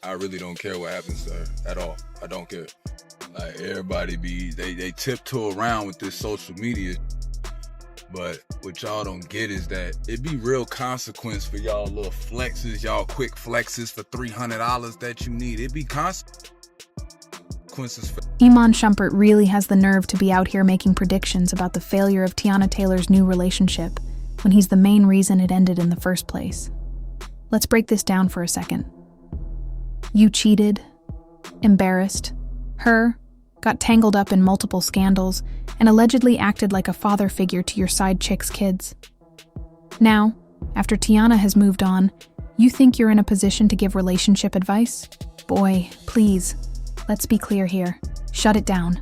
I really don't care what happens to her at all. I don't care. Like, everybody they tiptoe around with this social media. But what y'all don't get is that it be real consequence for y'all little flexes, y'all quick flexes for $300 that you need. It be consequences for... Iman Shumpert really has the nerve to be out here making predictions about the failure of Teyana Taylor's new relationship when he's the main reason it ended in the first place. Let's break this down for a second. You cheated, embarrassed her, got tangled up in multiple scandals, and allegedly acted like a father figure to your side chick's kids. Now, after Teyana has moved on, you think you're in a position to give relationship advice? Boy, please, let's be clear here. Shut it down.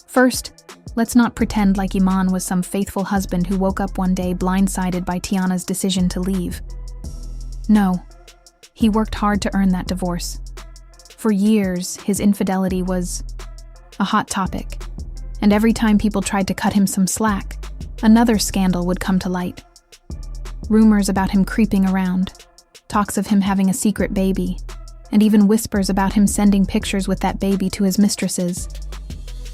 First, let's not pretend like Iman was some faithful husband who woke up one day blindsided by Teyana's decision to leave. No, he worked hard to earn that divorce. For years, his infidelity was a hot topic, and every time people tried to cut him some slack, another scandal would come to light. Rumors about him creeping around, talks of him having a secret baby, and even whispers about him sending pictures with that baby to his mistresses.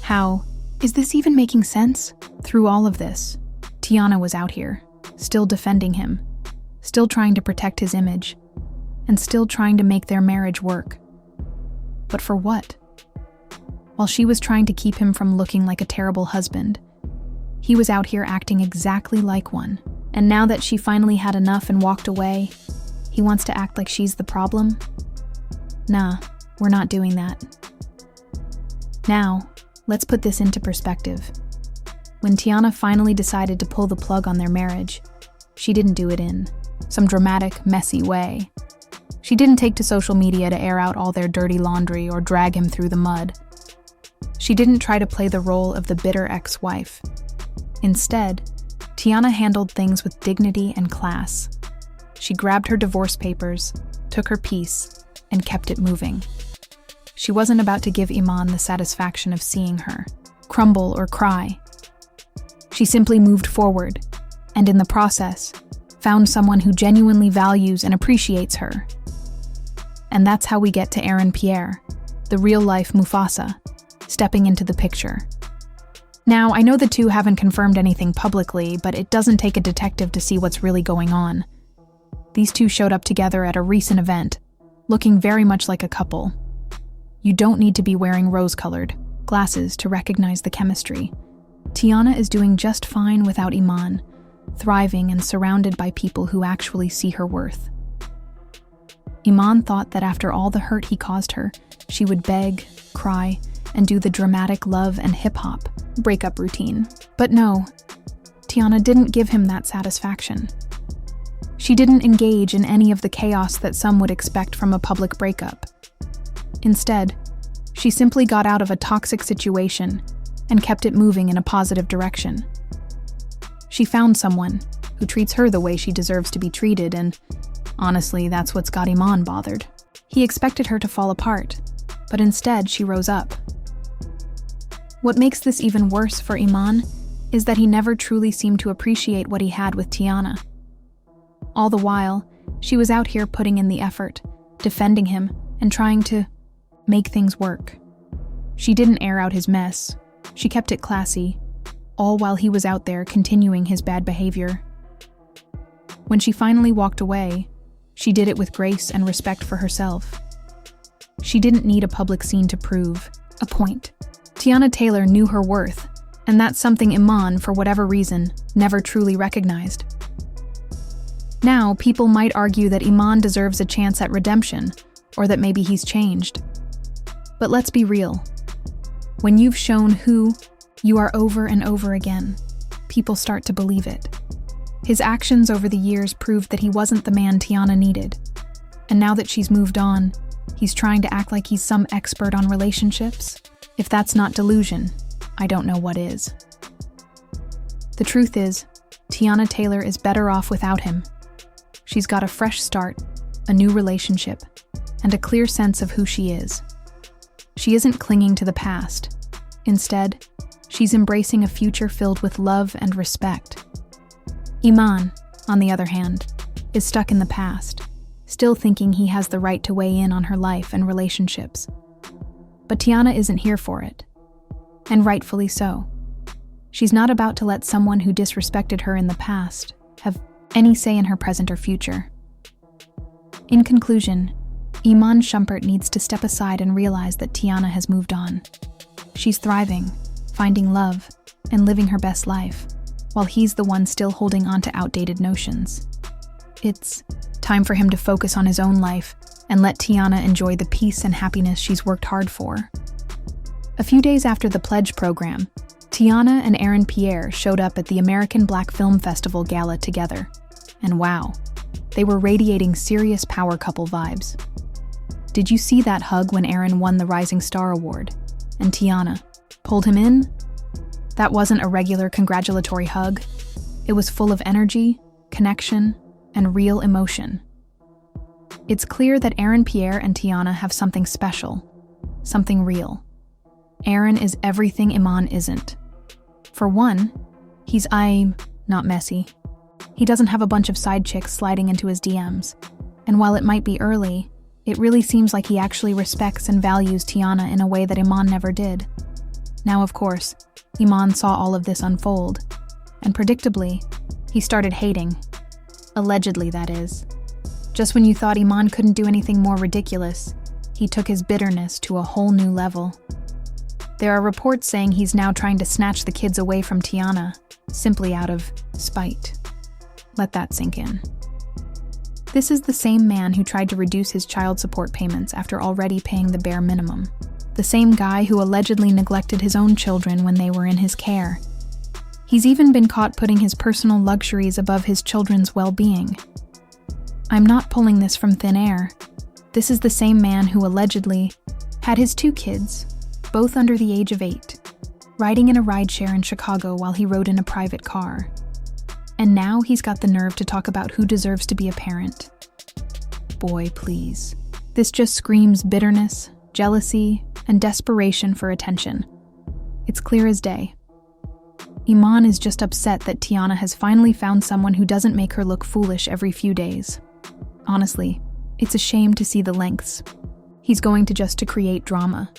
How is this even making sense? Through all of this, Teyana was out here, still defending him, still trying to protect his image, and still trying to make their marriage work. But for what? While she was trying to keep him from looking like a terrible husband, he was out here acting exactly like one. And now that she finally had enough and walked away, he wants to act like she's the problem? Nah, we're not doing that. Now, let's put this into perspective. When Teyana finally decided to pull the plug on their marriage, she didn't do it in some dramatic, messy way. She didn't take to social media to air out all their dirty laundry or drag him through the mud. She didn't try to play the role of the bitter ex-wife. Instead, Teyana handled things with dignity and class. She grabbed her divorce papers, took her piece, and kept it moving. She wasn't about to give Iman the satisfaction of seeing her crumble or cry. She simply moved forward, and in the process, found someone who genuinely values and appreciates her. And that's how we get to Aaron Pierre, the real-life Mufasa, stepping into the picture. Now, I know the two haven't confirmed anything publicly, but it doesn't take a detective to see what's really going on. These two showed up together at a recent event, looking very much like a couple. You don't need to be wearing rose-colored glasses to recognize the chemistry. Teyana is doing just fine without Iman, thriving and surrounded by people who actually see her worth. Iman thought that after all the hurt he caused her, she would beg, cry, and do the dramatic love and hip-hop breakup routine. But no, Teyana didn't give him that satisfaction. She didn't engage in any of the chaos that some would expect from a public breakup. Instead, she simply got out of a toxic situation and kept it moving in a positive direction. She found someone who treats her the way she deserves to be treated, and honestly, that's what's got Iman bothered. He expected her to fall apart, but instead she rose up. What makes this even worse for Iman is that he never truly seemed to appreciate what he had with Teyana. All the while, she was out here putting in the effort, defending him, and trying to make things work. She didn't air out his mess. She kept it classy, all while he was out there continuing his bad behavior. When she finally walked away, she did it with grace and respect for herself. She didn't need a public scene to prove a point. Teyana Taylor knew her worth, and that's something Iman, for whatever reason, never truly recognized. Now, people might argue that Iman deserves a chance at redemption, or that maybe he's changed. But let's be real. When you've shown who you are over and over again, people start to believe it. His actions over the years proved that he wasn't the man Teyana needed. And now that she's moved on, he's trying to act like he's some expert on relationships. If that's not delusion, I don't know what is. The truth is, Teyana Taylor is better off without him. She's got a fresh start, a new relationship, and a clear sense of who she is. She isn't clinging to the past. Instead, she's embracing a future filled with love and respect. Iman, on the other hand, is stuck in the past, still thinking he has the right to weigh in on her life and relationships. But Teyana isn't here for it, and rightfully so. She's not about to let someone who disrespected her in the past have any say in her present or future. In conclusion, Iman Shumpert needs to step aside and realize that Teyana has moved on. She's thriving, finding love, and living her best life, while he's the one still holding on to outdated notions. It's time for him to focus on his own life and let Teyana enjoy the peace and happiness she's worked hard for. A few days after the Pledge program, Teyana and Aaron Pierre showed up at the American Black Film Festival gala together. And wow, they were radiating serious power couple vibes. Did you see that hug when Aaron won the Rising Star Award and Teyana pulled him in? That wasn't a regular congratulatory hug. It was full of energy, connection, and real emotion. It's clear that Aaron Pierre and Teyana have something special, something real. Aaron is everything Iman isn't. For one, he's not messy. He doesn't have a bunch of side chicks sliding into his DMs. And while it might be early, it really seems like he actually respects and values Teyana in a way that Iman never did. Now, of course, Iman saw all of this unfold, and predictably, he started hating. Allegedly, that is. Just when you thought Iman couldn't do anything more ridiculous, he took his bitterness to a whole new level. There are reports saying he's now trying to snatch the kids away from Teyana, simply out of spite. Let that sink in. This is the same man who tried to reduce his child support payments after already paying the bare minimum. The same guy who allegedly neglected his own children when they were in his care. He's even been caught putting his personal luxuries above his children's well-being. I'm not pulling this from thin air. This is the same man who allegedly had his 2 kids, both under the age of 8, riding in a rideshare in Chicago while he rode in a private car. And now he's got the nerve to talk about who deserves to be a parent. Boy, please. This just screams bitterness, jealousy, and desperation for attention. It's clear as day. Iman is just upset that Teyana has finally found someone who doesn't make her look foolish every few days. Honestly, it's a shame to see the lengths he's going to just to create drama.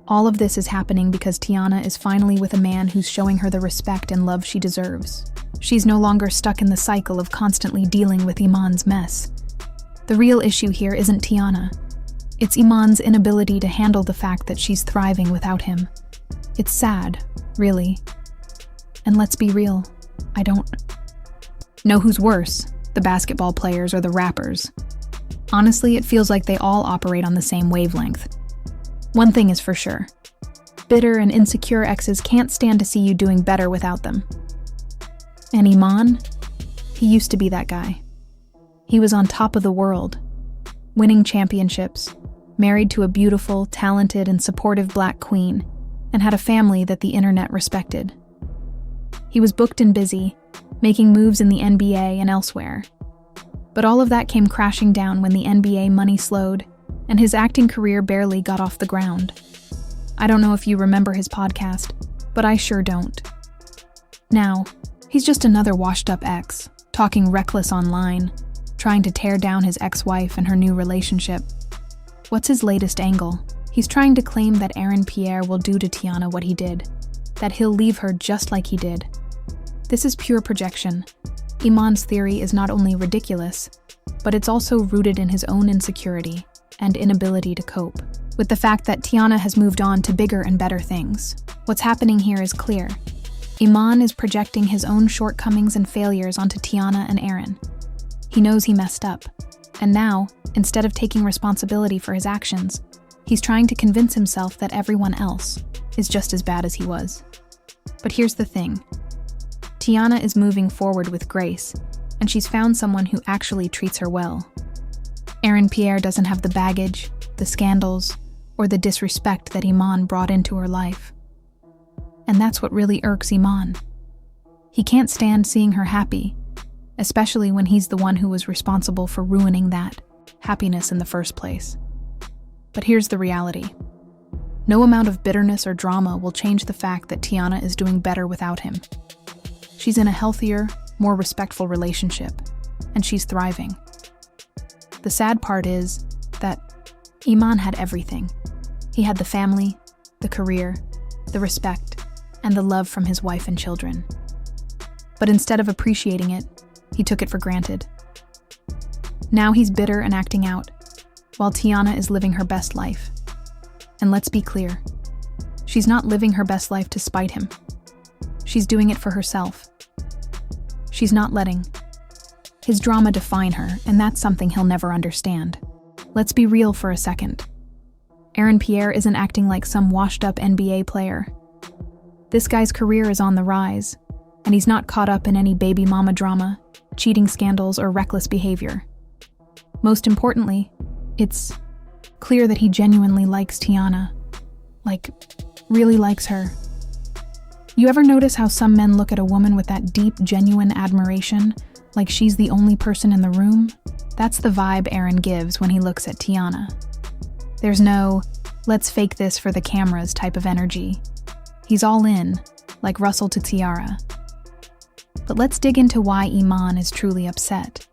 All of this is happening because Teyana is finally with a man who's showing her the respect and love she deserves. She's no longer stuck in the cycle of constantly dealing with Iman's mess. The real issue here isn't Teyana. It's Iman's inability to handle the fact that she's thriving without him. It's sad, really. And let's be real, I don't know who's worse, the basketball players or the rappers. Honestly, it feels like they all operate on the same wavelength. One thing is for sure. Bitter and insecure exes can't stand to see you doing better without them. And Iman? He used to be that guy. He was on top of the world, winning championships, married to a beautiful, talented, and supportive black queen, and had a family that the internet respected. He was booked and busy, making moves in the NBA and elsewhere. But all of that came crashing down when the NBA money slowed, and his acting career barely got off the ground. I don't know if you remember his podcast, but I sure don't. Now, he's just another washed-up ex, talking reckless online, trying to tear down his ex-wife and her new relationship. What's his latest angle? He's trying to claim that Aaron Pierre will do to Teyana what he did, that he'll leave her just like he did. This is pure projection. Iman's theory is not only ridiculous, but it's also rooted in his own insecurity and inability to cope with the fact that Teyana has moved on to bigger and better things. What's happening here is clear. Iman is projecting his own shortcomings and failures onto Teyana and Aaron. He knows he messed up, and now, instead of taking responsibility for his actions, he's trying to convince himself that everyone else is just as bad as he was. But here's the thing. Teyana is moving forward with grace, and she's found someone who actually treats her well. Aaron Pierre doesn't have the baggage, the scandals, or the disrespect that Iman brought into her life. And that's what really irks Iman. He can't stand seeing her happy, especially when he's the one who was responsible for ruining that happiness in the first place. But here's the reality. No amount of bitterness or drama will change the fact that Teyana is doing better without him. She's in a healthier, more respectful relationship, and she's thriving. The sad part is that Iman had everything. He had the family, the career, the respect, and the love from his wife and children. But instead of appreciating it, he took it for granted. Now he's bitter and acting out, while Teyana is living her best life. And let's be clear, she's not living her best life to spite him. She's doing it for herself. She's not letting his drama define her, and that's something he'll never understand. Let's be real for a second. Aaron Pierre isn't acting like some washed-up NBA player. This guy's career is on the rise, and he's not caught up in any baby mama drama, cheating scandals, or reckless behavior. Most importantly, it's clear that he genuinely likes Teyana. Like, really likes her. You ever notice how some men look at a woman with that deep, genuine admiration, like she's the only person in the room? That's the vibe Aaron gives when he looks at Teyana. There's no, let's fake this for the cameras type of energy. He's all in, like Russell to Tiara. But let's dig into why Iman is truly upset.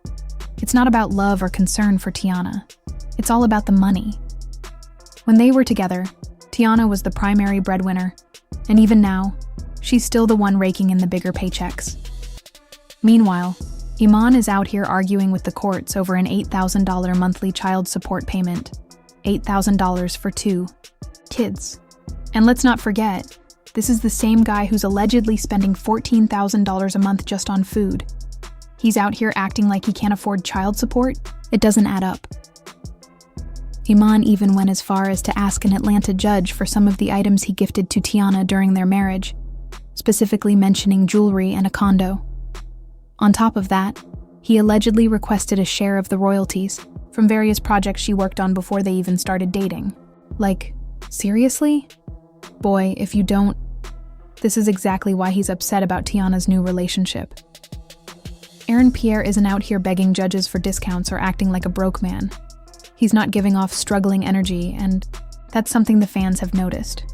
It's not about love or concern for Teyana. It's all about the money. When they were together, Teyana was the primary breadwinner, and even now, she's still the one raking in the bigger paychecks. Meanwhile, Iman is out here arguing with the courts over an $8,000 monthly child support payment. $8,000 for 2 kids. And let's not forget, this is the same guy who's allegedly spending $14,000 a month just on food. He's out here acting like he can't afford child support? It doesn't add up. Iman even went as far as to ask an Atlanta judge for some of the items he gifted to Teyana during their marriage, specifically mentioning jewelry and a condo. On top of that, he allegedly requested a share of the royalties from various projects she worked on before they even started dating. Like, seriously? Boy, if you don't, this is exactly why he's upset about Teyana's new relationship. Aaron Pierre isn't out here begging judges for discounts or acting like a broke man. He's not giving off struggling energy, and that's something the fans have noticed.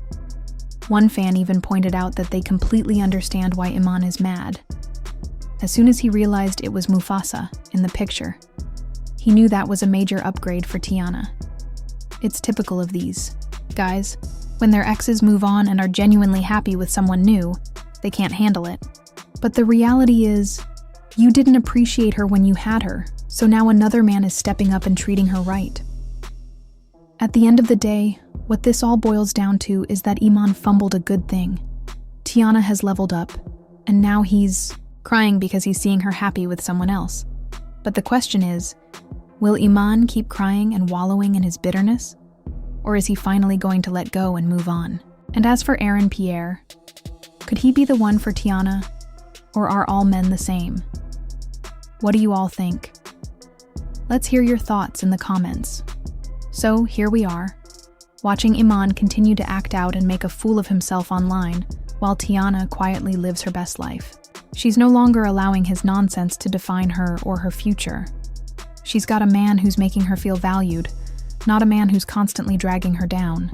One fan even pointed out that they completely understand why Iman is mad. As soon as he realized it was Mufasa in the picture, he knew that was a major upgrade for Teyana. It's typical of these guys. When their exes move on and are genuinely happy with someone new, they can't handle it. But the reality is, you didn't appreciate her when you had her, so now another man is stepping up and treating her right. At the end of the day, what this all boils down to is that Iman fumbled a good thing. Teyana has leveled up, and now he's crying because he's seeing her happy with someone else. But the question is, will Iman keep crying and wallowing in his bitterness? Or is he finally going to let go and move on? And as for Aaron Pierre, could he be the one for Teyana? Or are all men the same? What do you all think? Let's hear your thoughts in the comments. So here we are, watching Iman continue to act out and make a fool of himself online, while Teyana quietly lives her best life. She's no longer allowing his nonsense to define her or her future. She's got a man who's making her feel valued, not a man who's constantly dragging her down.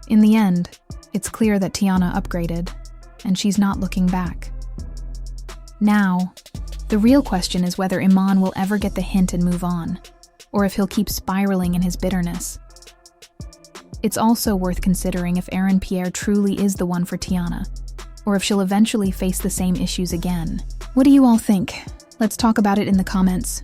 In the end, it's clear that Teyana upgraded, and she's not looking back. Now, the real question is whether Iman will ever get the hint and move on, or if he'll keep spiraling in his bitterness. It's also worth considering if Aaron Pierre truly is the one for Teyana, or if she'll eventually face the same issues again. What do you all think? Let's talk about it in the comments.